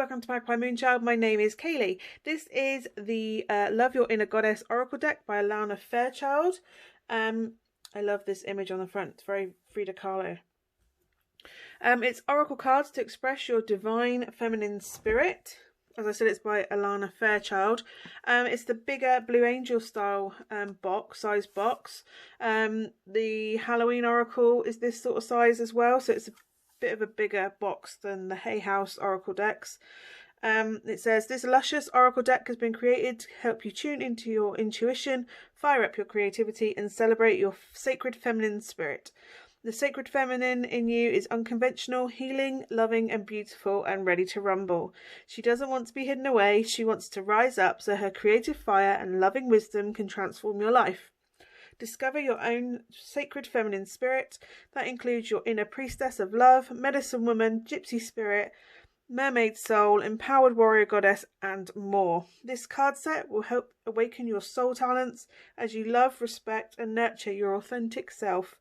welcome to Magpie Moonchild. My name is Kayleigh. This is the Love Your Inner Goddess Oracle deck by Alana Fairchild. I love this image on the front. It's very Frida Kahlo. It's Oracle cards to express your divine feminine spirit. As I said, it's by Alana Fairchild. It's the bigger Blue Angel style size box. The Halloween Oracle is this sort of size as well, so it's a bit of a bigger box than the Hay House Oracle decks. It says, this luscious Oracle deck has been created to help you tune into your intuition, fire up your creativity, and celebrate your sacred feminine spirit. The sacred feminine in you is unconventional, healing, loving, and beautiful, and ready to rumble. She doesn't want to be hidden away. She wants to rise up so her creative fire and loving wisdom can transform your life. Discover your own sacred feminine spirit. That includes your inner priestess of love, medicine woman, gypsy spirit, mermaid soul, empowered warrior goddess, and more. This card set will help awaken your soul talents as you love, respect, and nurture your authentic self.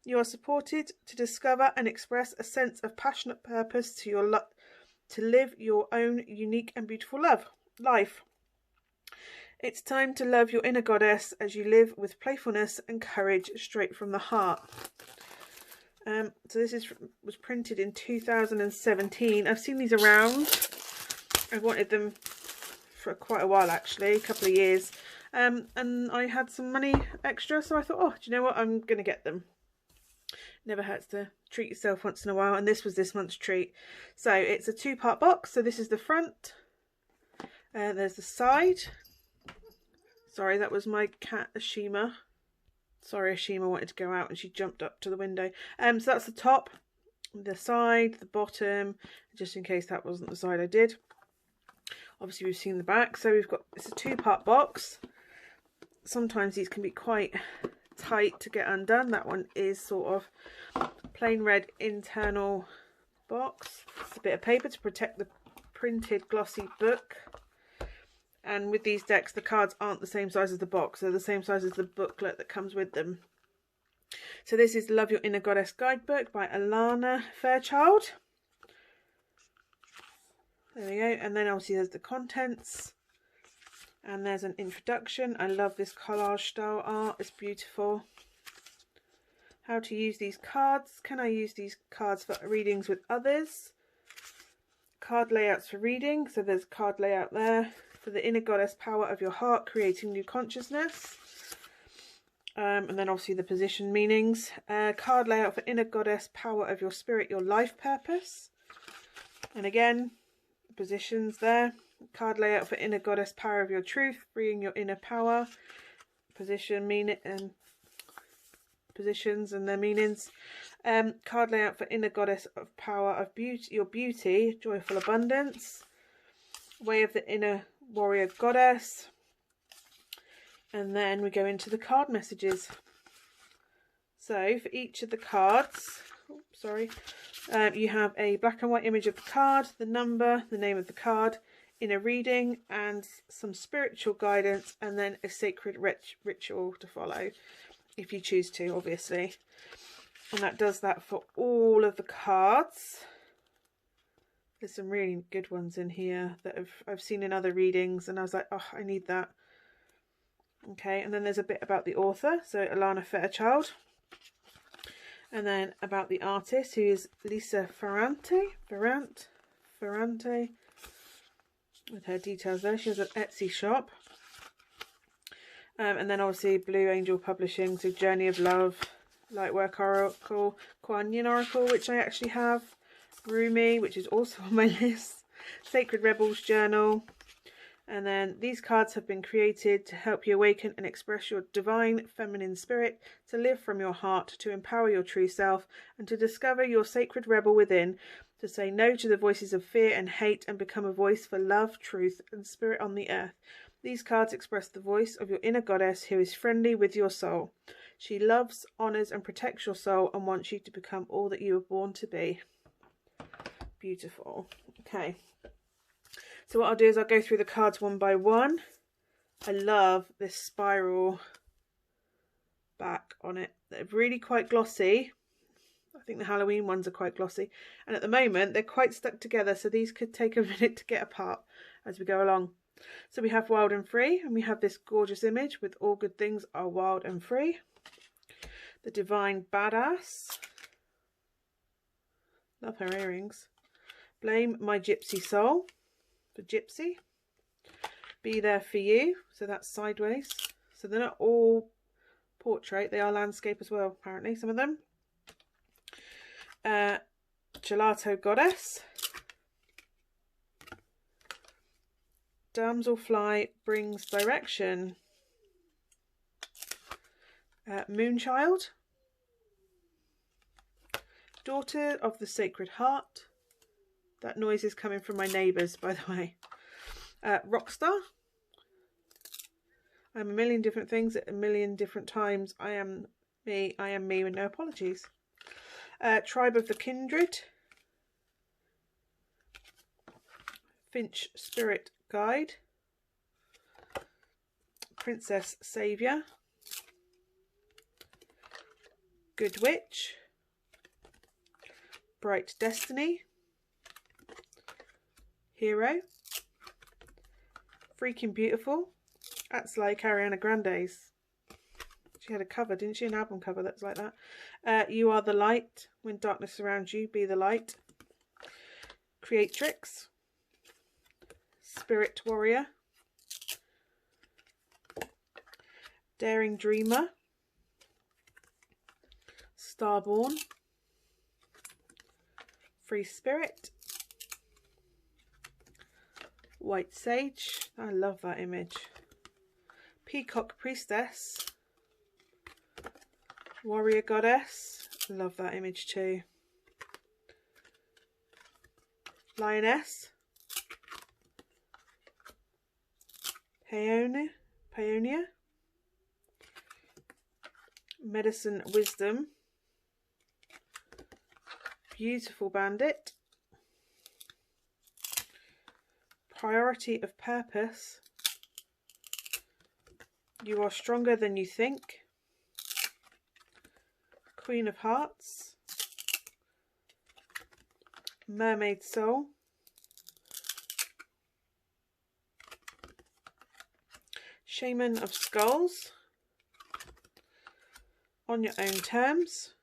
You are supported to discover and express a sense of passionate purpose to live your own unique and beautiful life. It's time to love your inner goddess as you live with playfulness and courage straight from the heart. So this was printed in 2017. I've seen these around. I've wanted them for quite a while, actually, a couple of years. And I had some money extra, so I thought, oh, do you know what? I'm going to get them. Never hurts to treat yourself once in a while, and this was this month's treat. So it's a two-part box. So this is the front. There's the side. Sorry, that was my cat Ashima. Sorry, Ashima wanted to go out and she jumped up to the window. So that's the top, the side, the bottom, just in case that wasn't the side I did. Obviously we've seen the back. So it's a two-part box. Sometimes these can be quite tight to get undone. That one is sort of plain red internal box. It's a bit of paper to protect the printed glossy book. And with these decks, the cards aren't the same size as the box. They're the same size as the booklet that comes with them. So this is Love Your Inner Goddess Guidebook by Alana Fairchild. There we go. And then obviously there's the contents. And there's an introduction. I love this collage style art. It's beautiful. How to use these cards. Can I use these cards for readings with others? Card layouts for reading. So there's card layout there. For the inner goddess power of your heart, creating new consciousness. And then obviously the position meanings. Card layout for inner goddess power of your spirit, your life purpose. And again, positions there. Card layout for inner goddess power of your truth, freeing your inner power. Position, meaning, and positions and their meanings. Card layout for inner goddess of power of beauty, your beauty, joyful abundance. Way of the inner warrior goddess. And then we go into the card messages. So for each of the cards, you have a black and white image of the card, the number, the name of the card, in a reading, and some spiritual guidance, and then a sacred ritual to follow if you choose to, obviously. And that does that for all of the cards. There's some really good ones in here that I've seen in other readings, and I was like, oh, I need that. Okay, and then there's a bit about the author, so Alana Fairchild. And then about the artist, who is Lisa Farrante, with her details there. She has an Etsy shop. And then obviously Blue Angel Publishing, so Journey of Love, Lightwork Oracle, Kuan Yin Oracle, which I actually have. Rumi, which is also on my list. Sacred Rebels Journal. And then these cards have been created to help you awaken and express your divine feminine spirit, to live from your heart, to empower your true self, and to discover your sacred rebel within, to say no to the voices of fear and hate and become a voice for love, truth, and spirit on the earth. These cards express the voice of your inner goddess who is friendly with your soul. She loves, honours, and protects your soul and wants you to become all that you were born to be. Beautiful. Okay, so what I'll do is I'll go through the cards one by one. I love this spiral back on it. They're really quite glossy. I think the Halloween ones are quite glossy. And at the moment, they're quite stuck together, so these could take a minute to get apart as we go along. So we have Wild and Free, and we have this gorgeous image with all good things are wild and free. The Divine Badass. Love her earrings. Blame My Gypsy Soul for Gypsy. Be There For You, so that's sideways. So they're not all portrait, they are landscape as well, apparently, some of them. Gelato Goddess. Damselfly Brings Direction. Moonchild. Daughter of the Sacred Heart. That noise is coming from my neighbours, by the way. Rockstar. I'm a million different things at a million different times. I am me with no apologies. Tribe of the Kindred. Finch Spirit Guide. Princess Saviour. Good Witch. Bright Destiny. Hero. Freaking Beautiful. That's like Ariana Grande's. She had a cover, didn't she? An album cover that's like that. You Are the Light. When darkness surrounds you, be the light. Creatrix. Spirit Warrior. Daring Dreamer. Starborn. Free Spirit. White Sage. I love that image. Peacock Priestess. Warrior Goddess. Love that image too. Lioness. Paeonia. Medicine Wisdom. Beautiful Bandit. Priority of Purpose. You Are Stronger Than You Think. Queen of Hearts. Mermaid Soul. Shaman of Skulls. On Your Own Terms.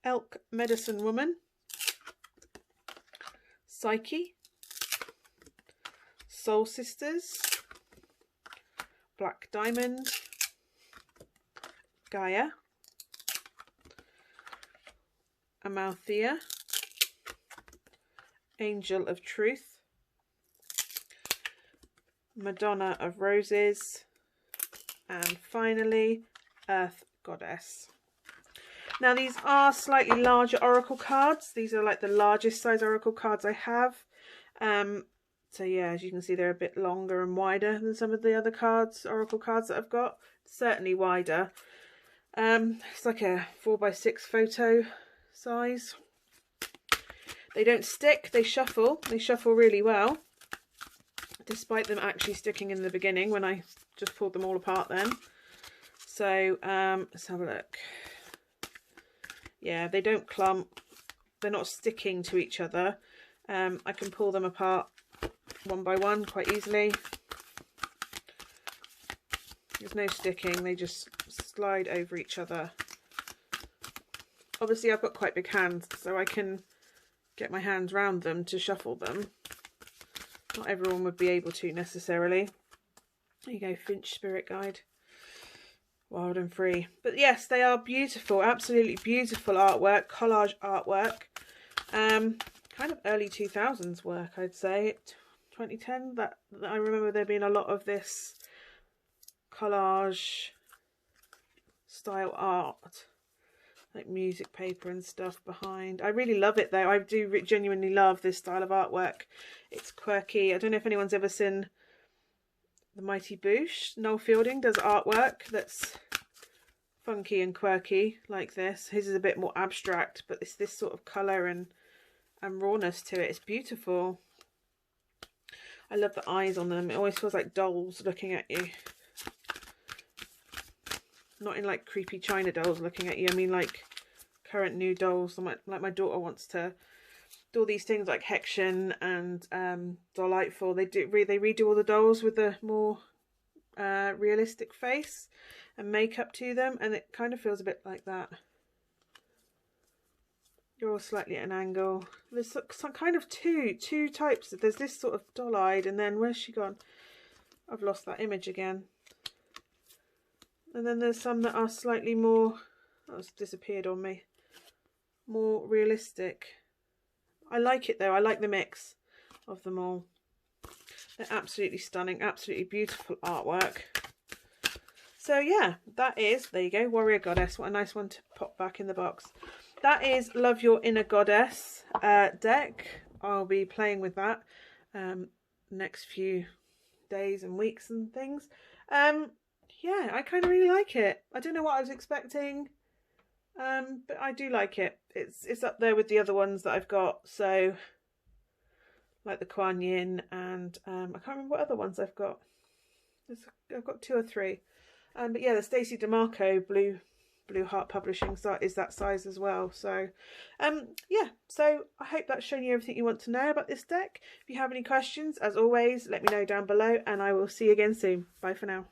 Elk Medicine Woman. Psyche. Soul Sisters. Black Diamond. Gaia. Amalthea. Angel of Truth. Madonna of Roses. And finally, Earth Goddess. Now these are slightly larger oracle cards. These are like the largest size oracle cards I have. So yeah, as you can see, they're a bit longer and wider than some of the other cards, oracle cards that I've got. Certainly wider. It's like a 4x6 photo size. They don't stick, they shuffle. They shuffle really well. Despite them actually sticking in the beginning when I just pulled them all apart then. So let's have a look. Yeah, they don't clump. They're not sticking to each other. I can pull them apart one by one quite easily. There's no sticking, they just slide over each other. Obviously I've got quite big hands, so I can get my hands round them to shuffle them. Not everyone would be able to necessarily. There you go, Finch Spirit Guide. Wild and Free. But yes, they are beautiful, absolutely beautiful artwork, collage artwork. Kind of early 2000s work, I'd say. 2010, that I remember there being a lot of this collage style art, like music paper and stuff behind. I really love it though. I do genuinely love this style of artwork. It's quirky. I don't know if anyone's ever seen The Mighty Boosh. Noel Fielding does artwork that's funky and quirky like this. His is a bit more abstract, but it's this sort of colour and rawness to it. It's beautiful. I love the eyes on them. It always feels like dolls looking at you. Not in like creepy China dolls looking at you. I mean like current new dolls. Like my daughter wants to do all these things like Hexion and Delightful. They redo all the dolls with a more realistic face and makeup to them, and it kind of feels a bit like that. You're all slightly at an angle. There's some kind of two types. There's this sort of doll-eyed, and then where's she gone? I've lost that image again. And then there's some that are slightly more, oh, it's disappeared on me, more realistic. I like it though. I like the mix of them all. They're absolutely stunning, absolutely beautiful artwork. So yeah, that is, there you go, Warrior Goddess. What a nice one to pop back in the box. That is Love Your Inner Goddess deck. I'll be playing with that next few days and weeks and things. Yeah, I kind of really like it. I don't know what I was expecting, but I do like it. It's up there with the other ones that I've got. So, like the Kuan Yin, and I can't remember what other ones I've got. I've got 2 or 3. But yeah, the Stacey DeMarco Blue Heart Publishing is that size as well. So yeah, so I hope that's shown you everything you want to know about this deck. If you have any questions, as always, let me know down below, and I will see you again soon. Bye for now.